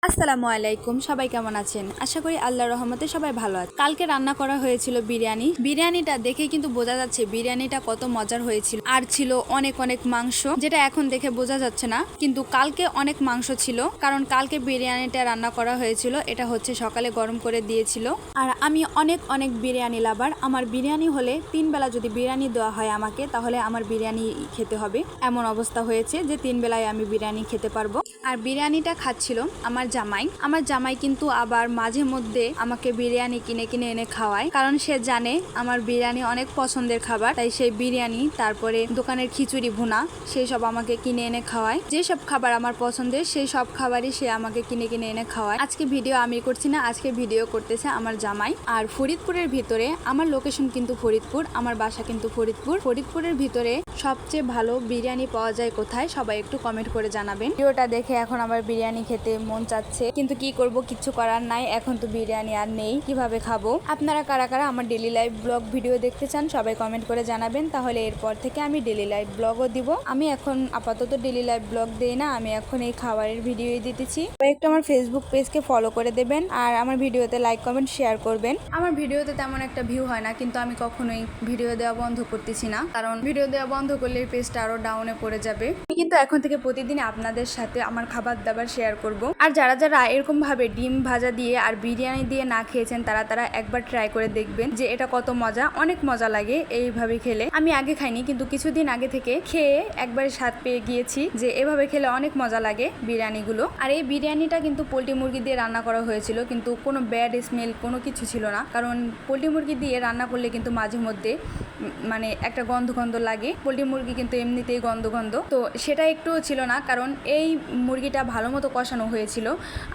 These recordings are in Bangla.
আসসালামু আলাইকুম, সবাই কেমন আছেন? আশা করি আল্লাহর রহমতে সবাই ভালো আছে। কালকে রান্না করা হয়েছিল বিরিয়ানিটা দেখে কিন্তু বোঝা যাচ্ছে বিরিয়ানিটা কত মজার হয়েছিল। আর ছিল অনেক অনেক মাংস, যেটা এখন দেখে বোঝা যাচ্ছে না, কিন্তু কালকে অনেক মাংস ছিল। কারণ কালকে বিরিয়ানিটা রান্না করা হয়েছিল, এটা হচ্ছে সকালে গরম করে দিয়েছিল। আর আমি অনেক অনেক বিরিয়ানি লাভার। আমার বিরিয়ানি হলে 3 বেলা যদি বিরিয়ানি দেওয়া হয় আমাকে, তাহলে আমার বিরিয়ানি খেতে হবে। এমন অবস্থা হয়েছে যে 3 বেলায় আমি বিরিয়ানি খেতে পারবো। আর বিরিয়ানিটা খাচ্ছিল আমার জামাই কিন্তু আবার মাঝে মধ্যে আমাকে বিরিয়ানি কিনে কিনে এনে খাওয়ায়, কারণ সে জানে আমার বিরিয়ানি অনেক পছন্দের খাবার। তাই সেই বিরিয়ানি, তারপরে দোকানের খিচুড়ি ভুনা, সেই সব আমাকে কিনে এনে খাওয়ায়। যেসব খাবার আমার পছন্দের সেই সব খাবারই সে আমাকে কিনে কিনে এনে খাওয়ায়। আজকে ভিডিও আমি করছি না, আজকে ভিডিও করতেছে আমার জামাই। আর ফরিদপুরের ভিতরে, আমার লোকেশন কিন্তু ফরিদপুর, আমার বাসা কিন্তু ফরিদপুরের ভিতরে সবচেয়ে ভালো বিরিয়ানি পাওয়া যায় কোথায়, সবাই একটু কমেন্ট করে জানাবেন। ভিডিওটা দেখে এখন আমার বিরিয়ানি খেতে মন চাচ্ছে, কিন্তু কি করব, কিচ্ছু করার নাই। এখন তো বিরিয়ানি আর নেই, কিভাবে খাবো? আপনারা কারা কারা আমার ডেইলি লাইফ ব্লগ ভিডিও দেখতে চান সবাই কমেন্ট করে জানাবেন, তাহলে এরপর থেকে আমি ডেইলি লাইফ ব্লগও দিব। আমি এখন আপাতত ডেইলি লাইফ ব্লগ দেই না, আমি এখন এই খাবারের ভিডিওই দিতেছি। একটু আমার ফেসবুক পেজকে ফলো করে দেবেন, আর আমার ভিডিওতে লাইক কমেন্ট শেয়ার করবেন। আমার ভিডিওতে তেমন একটা ভিউ হয় না, কিন্তু আমি কখনোই ভিডিও দেওয়া বন্ধ করতেছি না, কারণ ভিডিও দেওয়া বন্ধ করলে পেজটা আরো ডাউনে পড়ে যাবে। আমি কিন্তু এখন থেকে প্রতিদিন আপনাদের সাথে আমার খাবার দাবার শেয়ার করব। আর যারা যারা এরকম ভাবে ডিম ভাজা দিয়ে আর বিরিয়ানি দিয়ে না খেয়েছেন, তারা একবার ট্রাই করে দেখবেন যে এটা কত মজা, অনেক মজা লাগে এইভাবে খেলে। আমি আগে খাইনি, কিন্তু কিছুদিন আগে থেকে খেয়ে একবারে স্বাদ পেয়ে গিয়েছি যে এভাবে খেলে অনেক মজা লাগে বিরিয়ানিগুলো। আর এই বিরিয়ানিটা কিন্তু পোল্ট্রি মুরগি দিয়ে রান্না করা হয়েছিল, কিন্তু কোনো ব্যাড স্মেল কোনো কিছু ছিল না, কারণ পোল্ট্রি মুরগি দিয়ে রান্না করলে কিন্তু মাঝে মধ্যে মানে একটা গন্ধ গন্ধ লাগে। পোল্ট্রি মুরগি কিন্তু এমনিতেই গন্ধ গন্ধ, তো সেটা একটু ছিল না, কারণ এই মুরগিটা ভালো মতো কষানো হয়েছিল।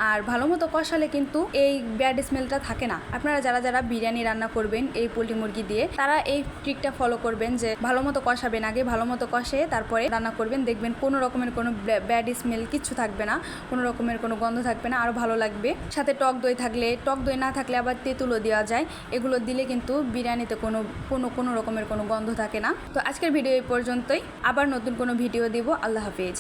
আর ভালো মতো কষালে কিন্তু এই ব্যাড স্মেলটা থাকে না। আপনারা যারা যারা বিরিয়ানি রান্না করবেন এই পোল্ট্রি মুরগি দিয়ে, তারা এই ট্রিকটা ফলো করবেন যে ভালো মতো কষাবেন, আগে ভালো মতো কষে তারপরে রান্না করবেন। দেখবেন কোনো রকমের কোনো ব্যাড স্মেল কিচ্ছু থাকবে না, কোনো রকমের কোনো গন্ধ থাকবে না, আরও ভালো লাগবে। সাথে টক দই থাকলে, টক দই না থাকলে আবার তেঁতুলও দেওয়া যায়। এগুলো দিলে কিন্তু বিরিয়ানিতে কোনো রকমের কোনো গন্ধ থাকে না। তো আজকের ভিডিও এই পর্যন্তই, আবার নতুন কোনো ভিডিও দিব। আল্লাহ হাফেজ।